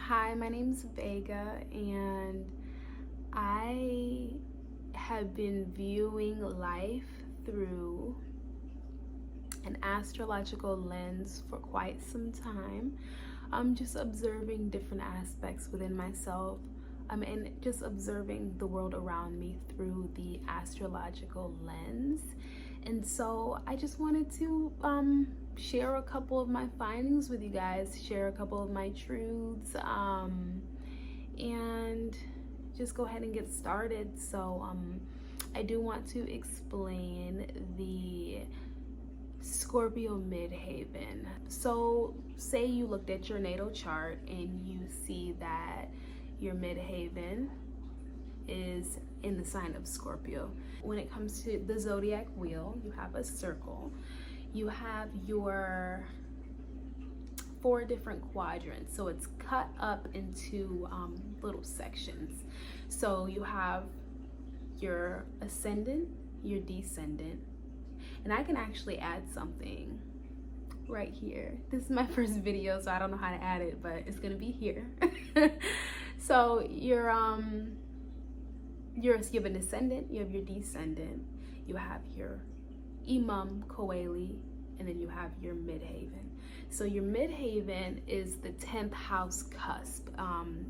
Hi, my name's Vega, and I have been viewing life through an astrological lens for quite some time. I'm just observing different aspects within myself, and just observing the world around me through the astrological lens. And so I just wanted to share a couple of my findings with you guys, share a couple of my truths, and just go ahead and get started. So I do want to explain the Scorpio Midheaven. So say you looked at your natal chart and you see that your midheaven is in the sign of Scorpio. When it comes to the zodiac wheel, you have a circle. You have your 4 different quadrants. So it's cut up into little sections. So you have your ascendant, your descendant, and I can actually add something right here. This is my first video, so I don't know how to add it, but it's gonna be here. So you have an ascendant, you have your descendant, you have your imam coeli, and then you have your midheaven. So your midheaven is the 10th house cusp.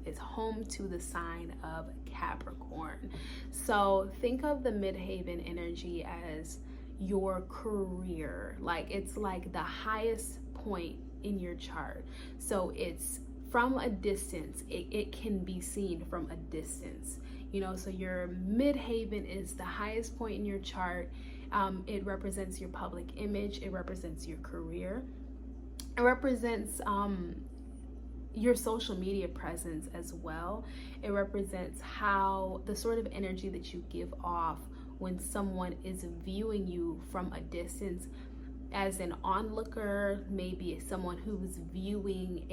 It's home to the sign of Capricorn. So think of the midheaven energy as your career. Like, it's like the highest point in your chart. So it's from a distance, it can be seen from a distance, you know. So your midheaven is the highest point in your chart. It represents your public image, it represents your career, it represents your social media presence as well. It represents how the sort of energy that you give off when someone is viewing you from a distance as an onlooker, maybe someone who's viewing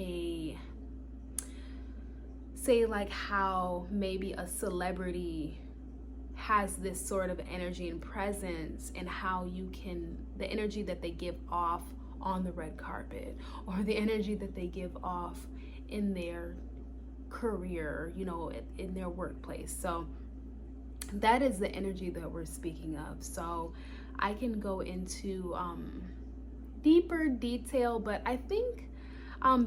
say like how maybe a celebrity has this sort of energy and presence, and how the energy that they give off on the red carpet, or the energy that they give off in their career, you know, in their workplace. So that is the energy that we're speaking of. So I can go into deeper detail, but I think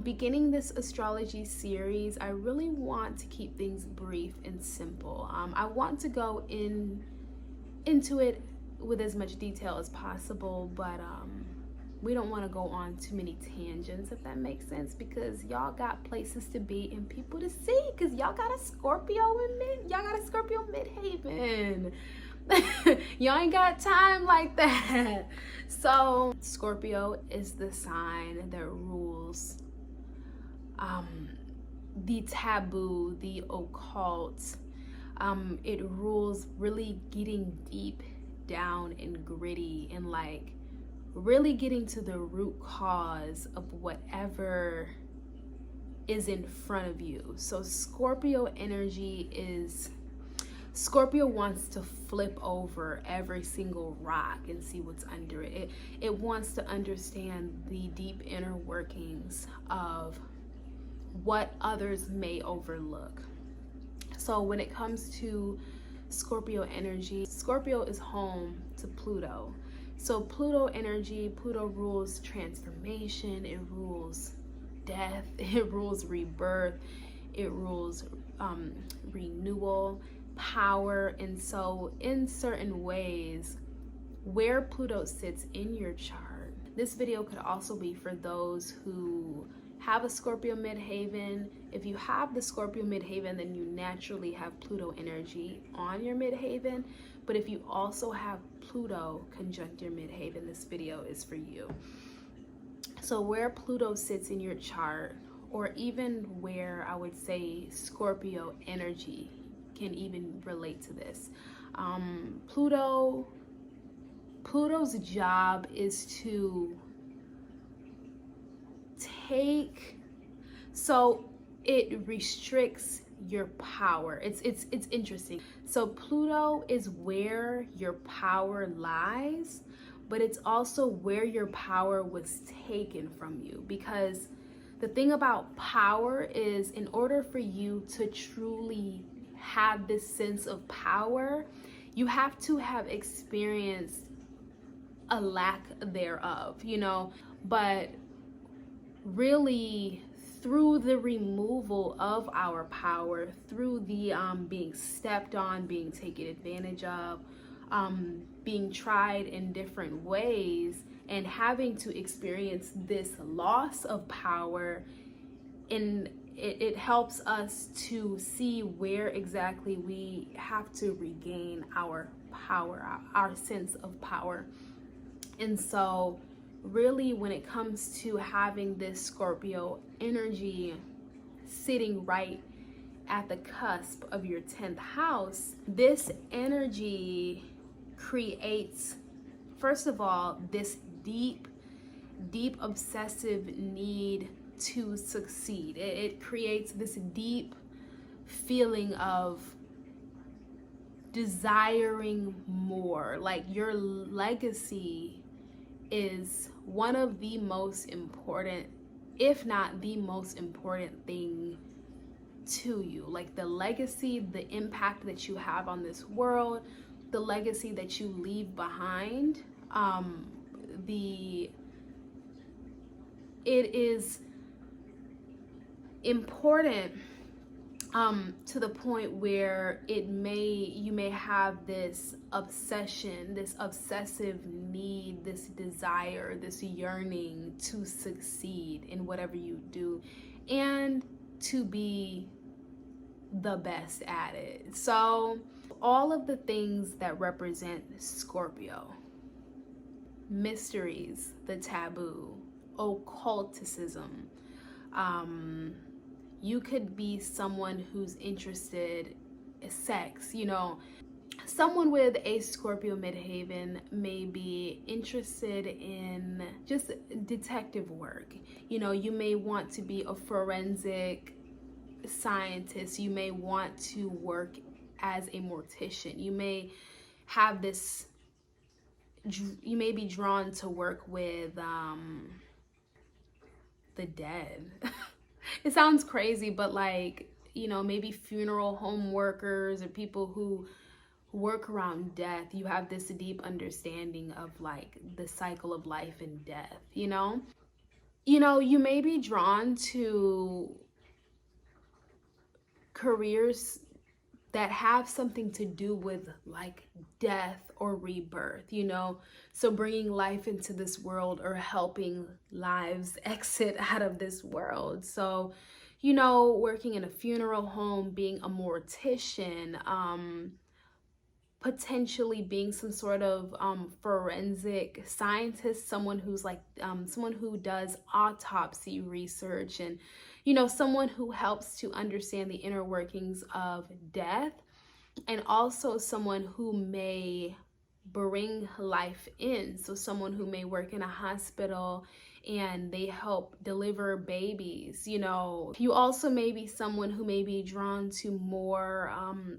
beginning this astrology series, I really want to keep things brief and simple. I want to go into it with as much detail as possible, but we don't want to go on too many tangents, if that makes sense, because y'all got places to be and people to see, because y'all got a Scorpio midheaven. Y'all ain't got time like that. So Scorpio is the sign that rules the taboo, the occult. It rules really getting deep down and gritty, and like really getting to the root cause of whatever is in front of you. So Scorpio energy is, Scorpio wants to flip over every single rock and see what's under it. It wants to understand the deep inner workings of what others may overlook. So when it comes to Scorpio energy, Scorpio is home to Pluto. So Pluto energy, Pluto rules transformation, it rules death, it rules rebirth, it rules renewal, power. And so in certain ways, where Pluto sits in your chart, this video could also be for those who have a Scorpio midheaven. If you have the Scorpio midheaven, then you naturally have Pluto energy on your midheaven. But if you also have Pluto conjunct your midheaven, this video is for you. So where Pluto sits in your chart, or even where I would say Scorpio energy can even relate to this. Pluto's job is to so it restricts your power. It's interesting. So Pluto is where your power lies, but it's also where your power was taken from you, because The thing about power is, in order for you to truly have this sense of power, you have to have experienced a lack thereof, you know. But really, through the removal of our power, through the being stepped on, being taken advantage of, being tried in different ways, and having to experience this loss of power, and it helps us to see where exactly we have to regain our power, our sense of power. And so really, when it comes to having this Scorpio energy sitting right at the cusp of your 10th house, this energy creates, first of all, this deep obsessive need to succeed. It creates this deep feeling of desiring more. Like, your legacy is one of the most important, if not the most important thing to you. Like, the legacy, the impact that you have on this world, the legacy that you leave behind, it is important to the point where you may have this obsession, this obsessive need, this desire, this yearning to succeed in whatever you do and to be the best at it. So all of the things that represent Scorpio: mysteries, the taboo, occulticism. You could be someone who's interested in sex, you know. Someone with a Scorpio midheaven may be interested in just detective work. You know, you may want to be a forensic scientist. You may want to work as a mortician. You may have this, you may be drawn to work with the dead. It sounds crazy, but like, you know, maybe funeral home workers or people who work around death. You have this deep understanding of like the cycle of life and death, you know? You know, you may be drawn to careers that have something to do with like death or rebirth, you know, so bringing life into this world or helping lives exit out of this world. So, you know, working in a funeral home, being a mortician, potentially being some sort of forensic scientist, someone who's like someone who does autopsy research, and you know, someone who helps to understand the inner workings of death, and also someone who may bring life in. So someone who may work in a hospital and they help deliver babies. You know, you also may be someone who may be drawn to more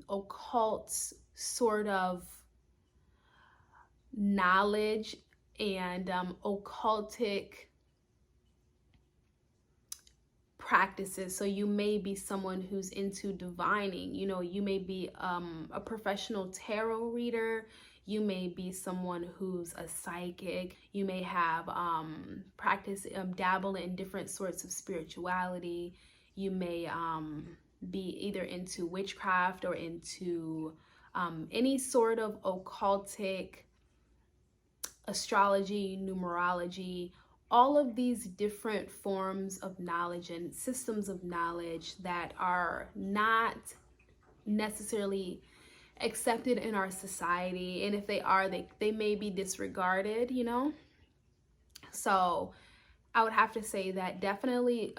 occult sort of knowledge and occultic practices. So you may be someone who's into divining. You know, you may be a professional tarot reader. You may be someone who's a psychic. You may have dabble in different sorts of spirituality. You may be either into witchcraft or into any sort of occultic, astrology, numerology, all of these different forms of knowledge and systems of knowledge that are not necessarily accepted in our society. And if they are, they may be disregarded, you know? So I would have to say that definitely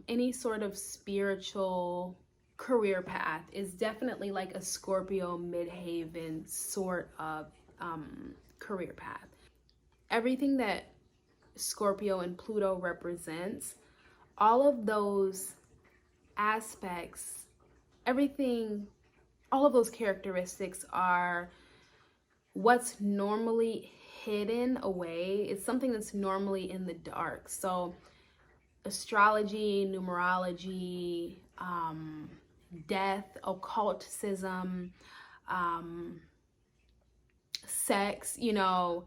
any sort of spiritual career path is definitely like a Scorpio midheaven sort of career path. Everything that Scorpio and Pluto represents, all of those aspects, everything, all of those characteristics are what's normally hidden away. It's something that's normally in the dark. So astrology, numerology, death, occultism, sex, you know,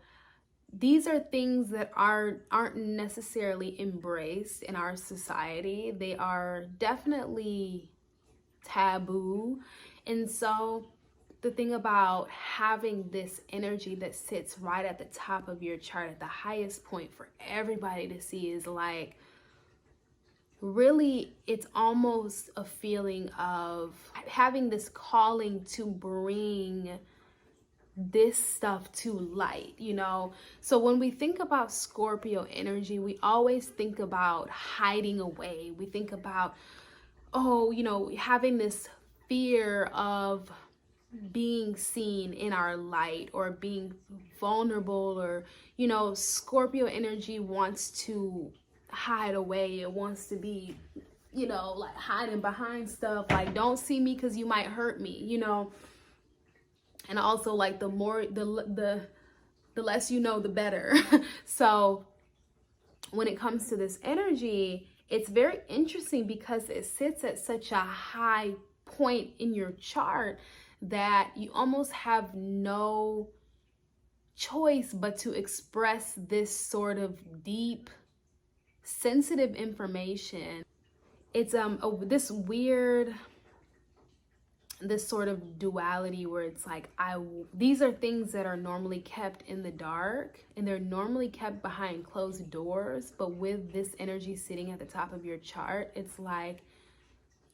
these are things that aren't necessarily embraced in our society. They are definitely taboo. And so the thing about having this energy that sits right at the top of your chart at the highest point for everybody to see is like, really, it's almost a feeling of having this calling to bring this stuff to light, you know? So when we think about Scorpio energy, we always think about hiding away. We think about, oh, you know, having this fear of being seen in our light or being vulnerable, or, you know, Scorpio energy wants to hide away. It wants to be, you know, like hiding behind stuff, like don't see me because you might hurt me, you know. And also, like, the less you know, the better. So when it comes to this energy, it's very interesting because it sits at such a high point in your chart that you almost have no choice but to express this sort of deep, sensitive information. It's this sort of duality where it's like, these are things that are normally kept in the dark and they're normally kept behind closed doors, but with this energy sitting at the top of your chart, it's like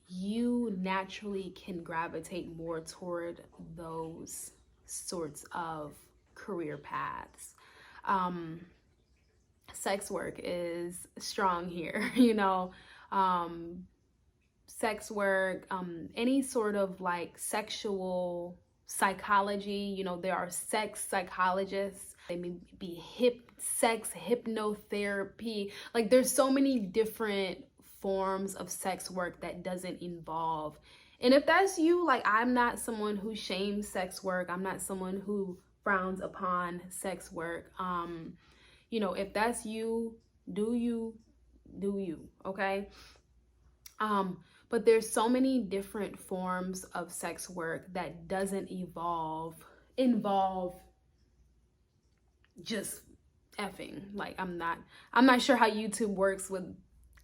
you naturally can gravitate more toward those sorts of career paths. Sex work is strong here, you know. Sex work, any sort of like sexual psychology, you know, there are sex psychologists. They may be sex hypnotherapy. Like, there's so many different forms of sex work that doesn't involve. And if that's you, like, I'm not someone who shames sex work. I'm not someone who frowns upon sex work. You know, if that's you, do you, okay? But there's so many different forms of sex work that doesn't involve just effing. Like, I'm not sure how YouTube works with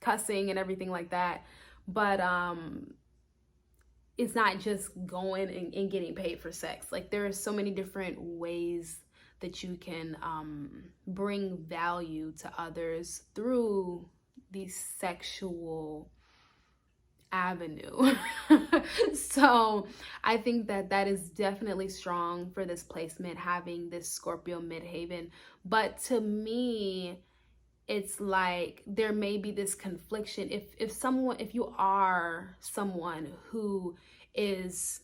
cussing and everything like that, but it's not just going and getting paid for sex. Like, there are so many different ways that you can bring value to others through the sexual avenue. So I think that is definitely strong for this placement, having this Scorpio midheaven. But to me, it's like there may be this confliction if you are someone who is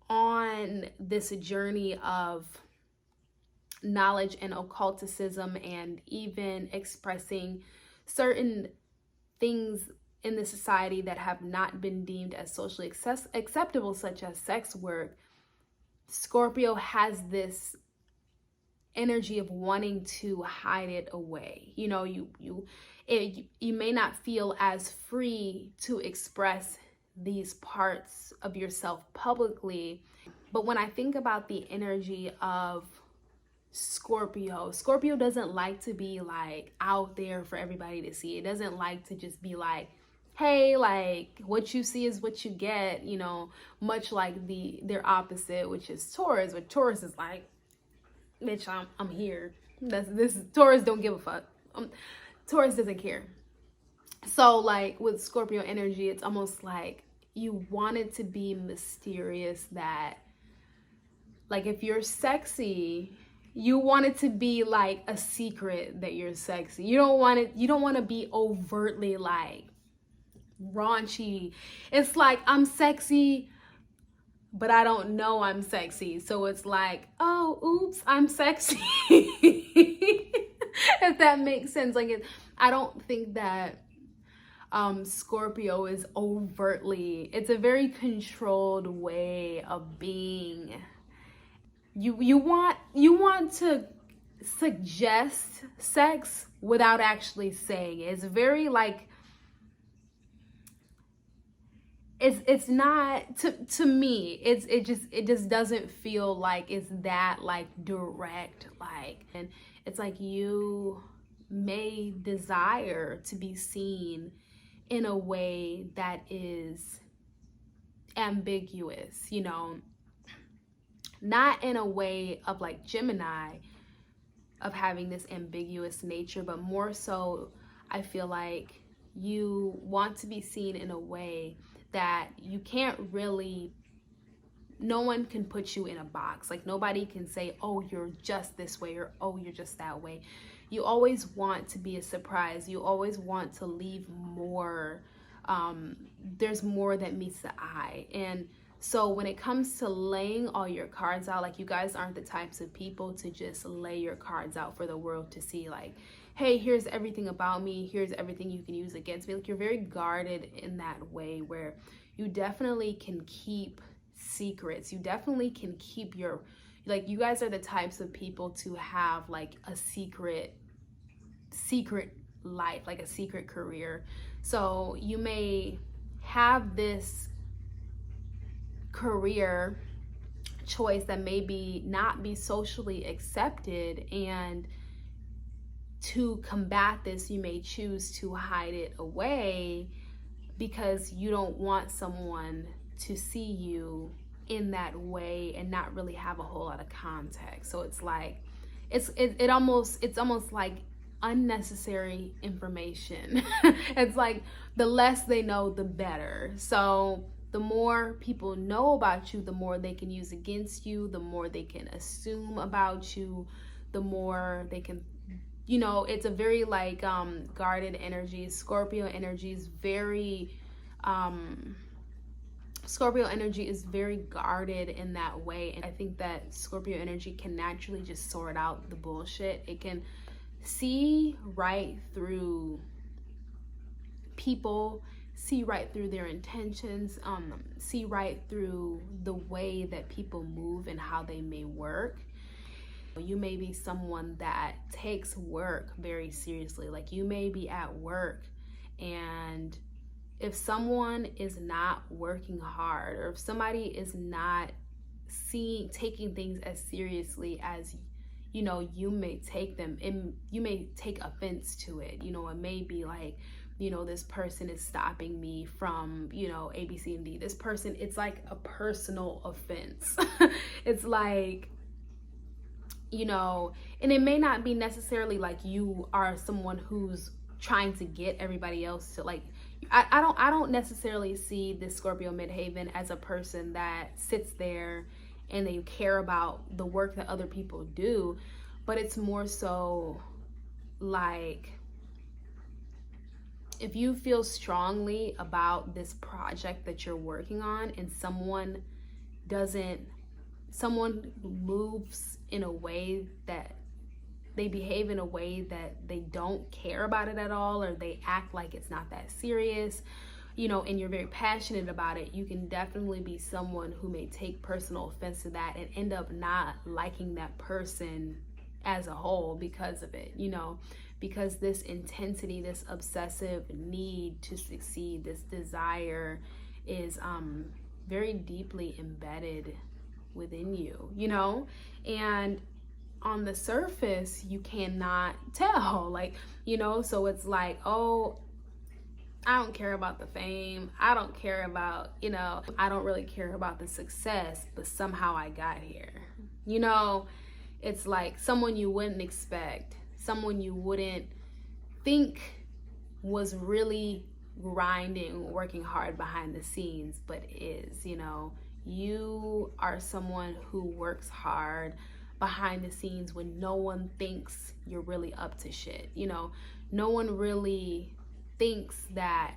on this journey of knowledge and occulticism, and even expressing certain things in the society that have not been deemed as socially acceptable, such as sex work. Scorpio has this energy of wanting to hide it away. You know, you may not feel as free to express these parts of yourself publicly. But when I think about the energy of Scorpio doesn't like to be like out there for everybody to see. It doesn't like to just be like, hey, like what you see is what you get, you know, much like their opposite, which is Taurus. But Taurus is like, bitch, I'm here. Taurus don't give a fuck. Taurus doesn't care. So like with Scorpio energy, it's almost like you want it to be mysterious, that like if you're sexy, you want it to be like a secret that you're sexy. You don't want to be overtly like raunchy. It's like, I'm sexy, but I don't know I'm sexy. So it's like, oh, oops, I'm sexy. If that makes sense. Like, I don't think that Scorpio is overtly, it's a very controlled way of being. You want to suggest sex without actually saying it. It's very like, it's not, to me, it just doesn't feel like it's that like direct, like, and it's like you may desire to be seen in a way that is ambiguous, you know, not in a way of like Gemini, of having this ambiguous nature, but more so I feel like you want to be seen in a way that you can't really, no one can put you in a box. Like nobody can say, oh, you're just this way, or oh, you're just that way. You always want to be a surprise. You always want to leave more. There's more that meets the eye. And so when it comes to laying all your cards out, like you guys aren't the types of people to just lay your cards out for the world to see, like, hey, here's everything about me, here's everything you can use against me. Like you're very guarded in that way, where you definitely can keep secrets. You definitely can keep your, like, you guys are the types of people to have like a secret life, like a secret career. So you may have this career choice that maybe not be socially accepted, and to combat this you may choose to hide it away because you don't want someone to see you in that way and not really have a whole lot of context. So it's like it's almost like unnecessary information. It's like the less they know, the better. So the more people know about you, the more they can use against you, the more they can assume about you, the more they can, you know, it's a very like guarded energy. Scorpio energy is very Scorpio energy is very guarded in that way. And I think that Scorpio energy can naturally just sort out the bullshit. It can see right through people, see right through their intentions, see right through the way that people move and how they may work. You may be someone that takes work very seriously. Like you may be at work, and if someone is not working hard, or if somebody is not taking things as seriously as, you know, you may take them, and you may take offense to it. You know, it may be like, you know, this person is stopping me from, you know, A, B, C, and D. This person, it's like a personal offense. It's like, you know, and it may not be necessarily like you are someone who's trying to get everybody else to like, I don't necessarily see this Scorpio Midheaven as a person that sits there and they care about the work that other people do, but it's more so like, if you feel strongly about this project that you're working on and someone moves in a way that they behave in a way that they don't care about it at all, or they act like it's not that serious, you know, and you're very passionate about it, you can definitely be someone who may take personal offense to that and end up not liking that person as a whole because of it, you know, because this intensity, this obsessive need to succeed, this desire is very deeply embedded within you, you know, and on the surface you cannot tell, like, you know, so it's like, oh, I don't care about the fame, I don't care about, you know, I don't really care about the success, but somehow I got here, you know. It's like someone you wouldn't expect, someone you wouldn't think was really grinding, working hard behind the scenes, but is, you know. You are someone who works hard behind the scenes when no one thinks you're really up to shit, you know. No one really thinks that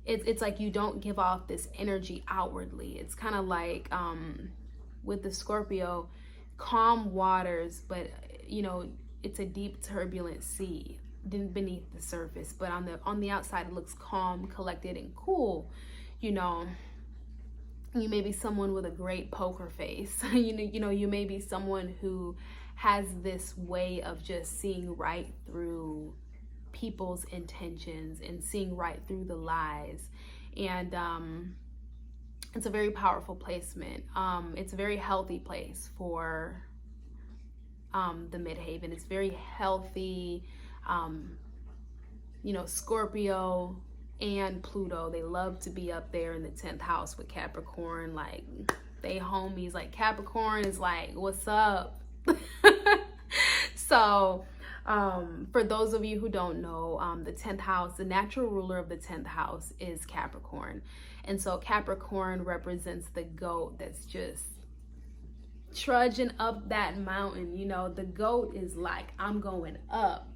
it's like you don't give off this energy outwardly. It's kind of like with the Scorpio, calm waters, but you know, it's a deep turbulent sea beneath the surface, but on the outside it looks calm, collected, and cool, you know. You may be someone with a great poker face. You know, you may be someone who has this way of just seeing right through people's intentions and seeing right through the lies. And it's a very powerful placement. It's a very healthy place for the midheaven. It's very healthy. You know, Scorpio and Pluto, they love to be up there in the 10th house with Capricorn. Like, they homies. Like, Capricorn is like, what's up? So for those of you who don't know, the 10th house, the natural ruler of the 10th house is Capricorn. And so Capricorn represents the goat that's just trudging up that mountain. You know, the goat is like, I'm going up.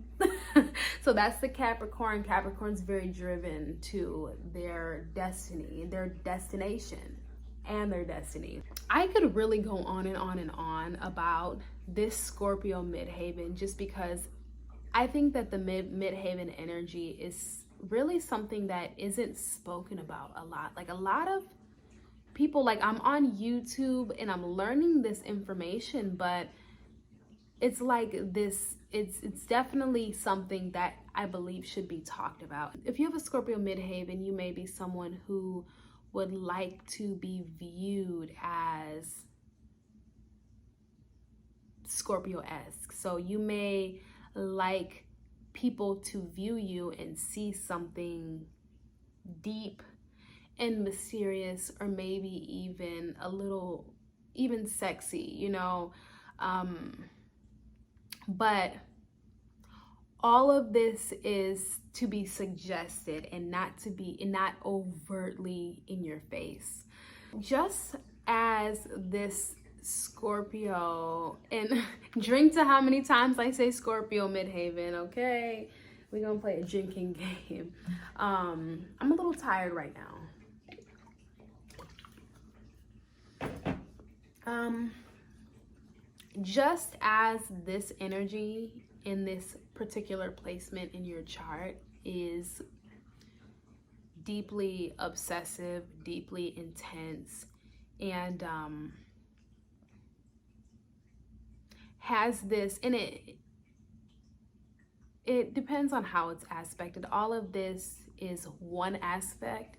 So that's the Capricorn. Capricorn's very driven to their destiny, their destination, and their destiny. I could really go on and on and on about this Scorpio midheaven, just because I think that the midheaven energy is really something that isn't spoken about a lot. Like, a lot of people, like, I'm on YouTube and I'm learning this information, but it's like this, it's definitely something that I believe should be talked about. If you have a Scorpio midheaven, you may be someone who would like to be viewed as Scorpio-esque. So you may like people to view you and see something deep and mysterious, or maybe even a little, even sexy, you know. But all of this is to be suggested and not to be, and not overtly in your face. Just as this Scorpio, and drink to how many times I say Scorpio midheaven, okay? We're gonna play a drinking game. I'm a little tired right now. Just as this energy in this particular placement in your chart is deeply obsessive, deeply intense, and has this, and it depends on how it's aspected. All of this is one aspect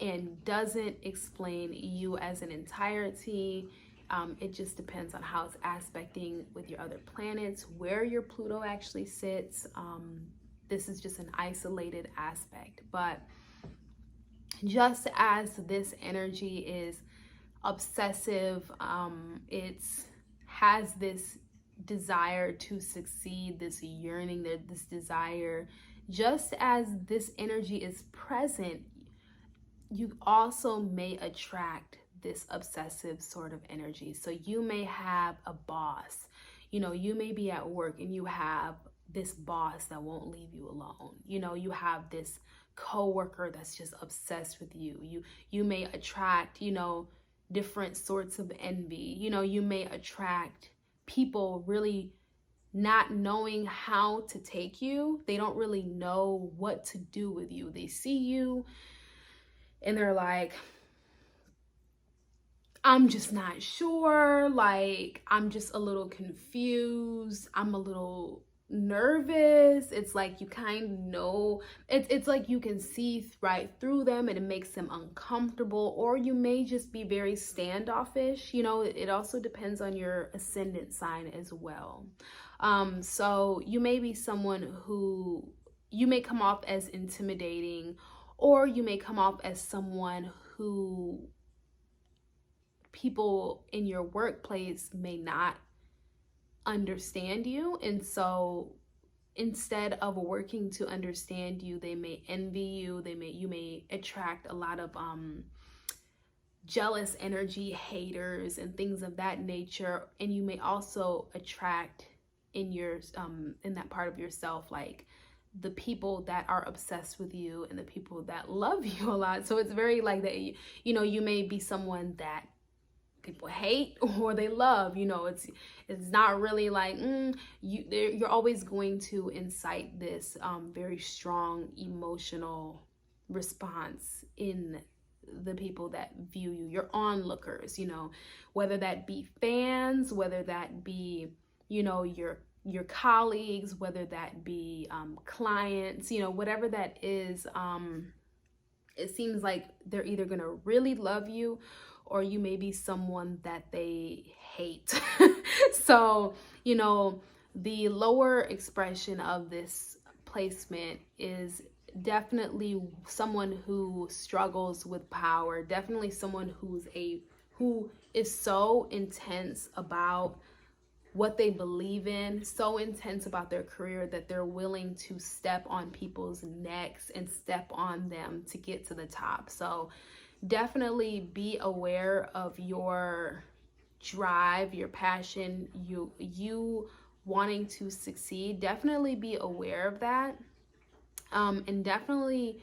and doesn't explain you as an entirety. It just depends on how it's aspecting with your other planets, where your Pluto actually sits. This is just an isolated aspect. But just as this energy is obsessive, it has this desire to succeed, this yearning, this desire. Just as this energy is present, you also may attract this obsessive sort of energy. So you may have a boss, you know, you may be at work and you have this boss that won't leave you alone. You know, you have this coworker that's just obsessed with you. You may attract, you know, different sorts of envy. You know, you may attract people really not knowing how to take you. They don't really know what to do with you. They see you and they're like, I'm just not sure. Like, I'm just a little confused. I'm a little nervous. It's like you kind of know, it's like you can see right through them and it makes them uncomfortable. Or you may just be very standoffish. You know, it also depends on your ascendant sign as well. So you may be someone who, you may come off as intimidating, or you may come off as someone who people in your workplace may not understand you. And so instead of working to understand you, they may envy you. You may attract a lot of jealous energy, haters, and things of that nature. And you may also attract in your in that part of yourself, like the people that are obsessed with you and the people that love you a lot. So it's very like that, you know, you may be someone that people hate or they love. You know, it's not really like you're always going to incite this very strong emotional response in the people that view you, your onlookers, you know, whether that be fans, whether that be you know, your colleagues, whether that be clients, you know, whatever that is. It seems like they're either gonna really love you, or you may be someone that they hate. So, you know, the lower expression of this placement is definitely someone who struggles with power, definitely someone who is so intense about what they believe in, so intense about their career that they're willing to step on people's necks and step on them to get to the top. So definitely be aware of your drive, your passion, you wanting to succeed. Definitely be aware of that. And definitely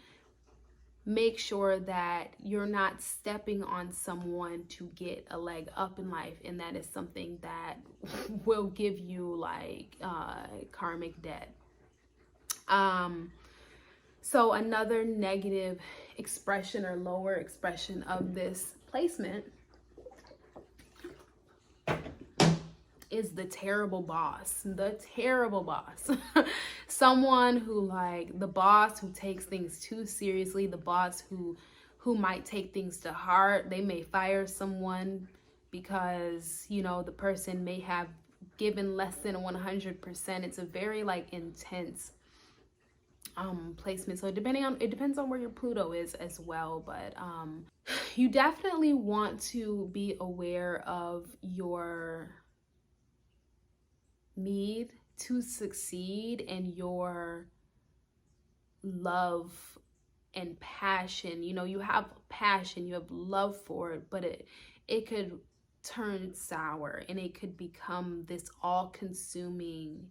make sure that you're not stepping on someone to get a leg up in life, and that is something that will give you like karmic debt. So another negative expression or lower expression of this placement is the terrible boss. The terrible boss. Someone who, like, the boss who takes things too seriously, the boss who might take things to heart. They may fire someone because, you know, the person may have given less than 100%. It's a very like intense placement. So it depends on where your Pluto is as well, but you definitely want to be aware of your need to succeed and your love and passion. You know, you have passion, you have love for it, but it could turn sour, and it could become this all-consuming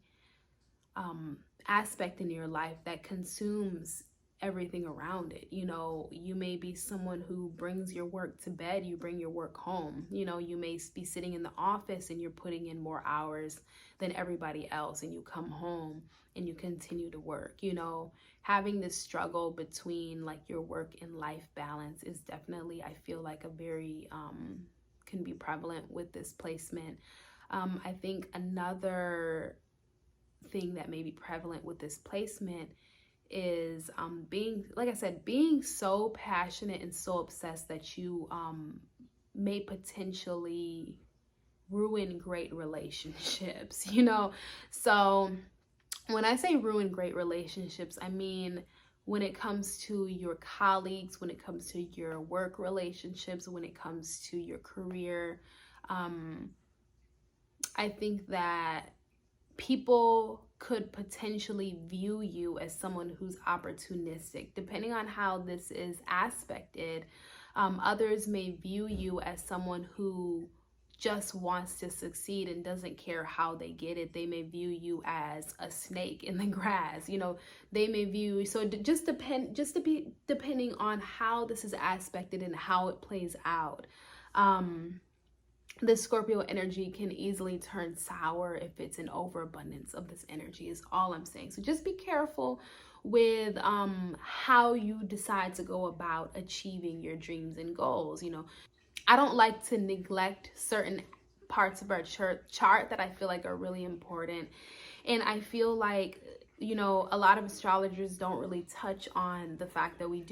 aspect in your life that consumes everything around it. You know, you may be someone who brings your work to bed, you bring your work home. You know, you may be sitting in the office and you're putting in more hours than everybody else, and you come home and you continue to work. You know, having this struggle between like your work and life balance is definitely, I feel like, a very can be prevalent with this placement. I think another thing that may be prevalent with this placement is being, like I said, being so passionate and so obsessed that you may potentially ruin great relationships, you know. So when I say ruin great relationships, I mean when it comes to your colleagues, when it comes to your work relationships, when it comes to your career. I think that people could potentially view you as someone who's opportunistic. Depending on how this is aspected, others may view you as someone who just wants to succeed and doesn't care how they get it. They may view you as a snake in the grass. You know, they may view, so depending on how this is aspected and how it plays out. The Scorpio energy can easily turn sour if it's an overabundance of this energy, is all I'm saying. So just be careful with how you decide to go about achieving your dreams and goals. You know, I don't like to neglect certain parts of our chart that I feel like are really important. And I feel like, you know, a lot of astrologers don't really touch on the fact that we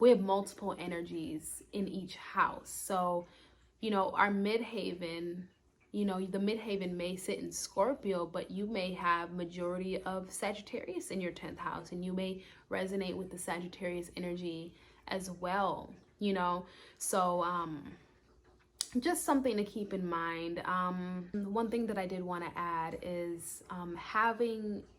have multiple energies in each house. So, you know, our midheaven, you know, the midheaven may sit in Scorpio, but you may have majority of Sagittarius in your 10th house, and you may resonate with the Sagittarius energy as well, you know. So just something to keep in mind. One thing that I did want to add is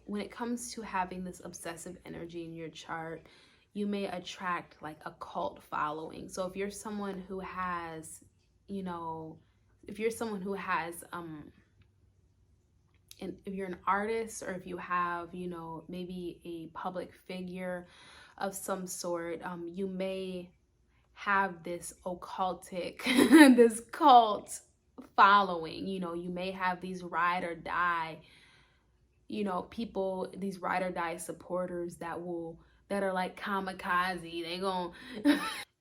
when it comes to having this obsessive energy in your chart, you may attract like a cult following. So if you're someone who has, you know, if you're an artist, or if you have, you know, maybe a public figure of some sort, you may have this occultic, this cult following. You know, you may have these ride or die, you know, people, these ride or die supporters that are like kamikaze. They gon'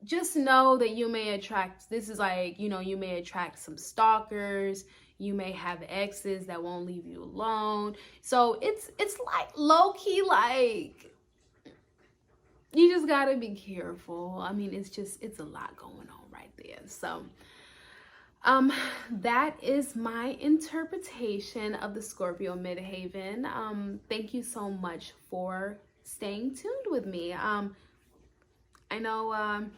just know that you may attract, this is like, you know, you may attract some stalkers, You may have exes that won't leave you alone. So it's like low-key, like, you just gotta be careful. I mean, it's a lot going on right there. So that is my interpretation of the Scorpio midheaven. Thank you so much for staying tuned with me. I know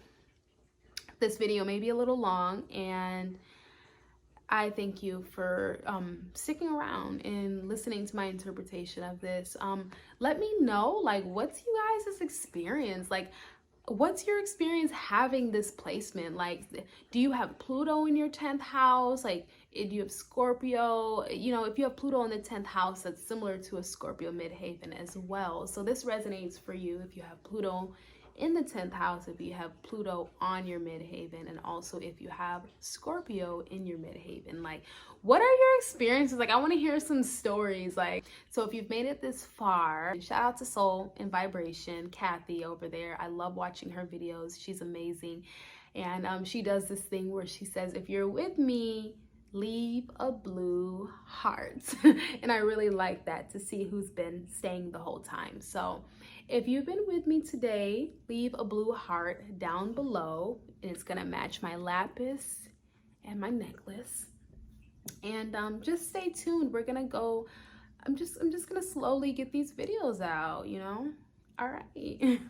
this video may be a little long, and I thank you for sticking around and listening to my interpretation of this. Let me know, like, what's you guys' experience? Like, what's your experience having this placement? Like, do you have Pluto in your 10th house? Like, do you have Scorpio? You know, if you have Pluto in the 10th house, that's similar to a Scorpio midheaven as well. So this resonates for you if you have Pluto in the 10th house, if you have Pluto on your midheaven, and also if you have Scorpio in your midheaven. Like, what are your experiences? Like, I want to hear some stories. Like, so if you've made it this far, shout out to Soul and Vibration, Kathy over there. I love watching her videos. She's amazing. And she does this thing where she says, if you're with me, leave a blue heart. And I really like that, to see who's been staying the whole time. So if you've been with me today, leave a blue heart down below, and it's gonna match my lapis and my necklace. And just stay tuned. We're gonna go, I'm just gonna slowly get these videos out, you know. All right.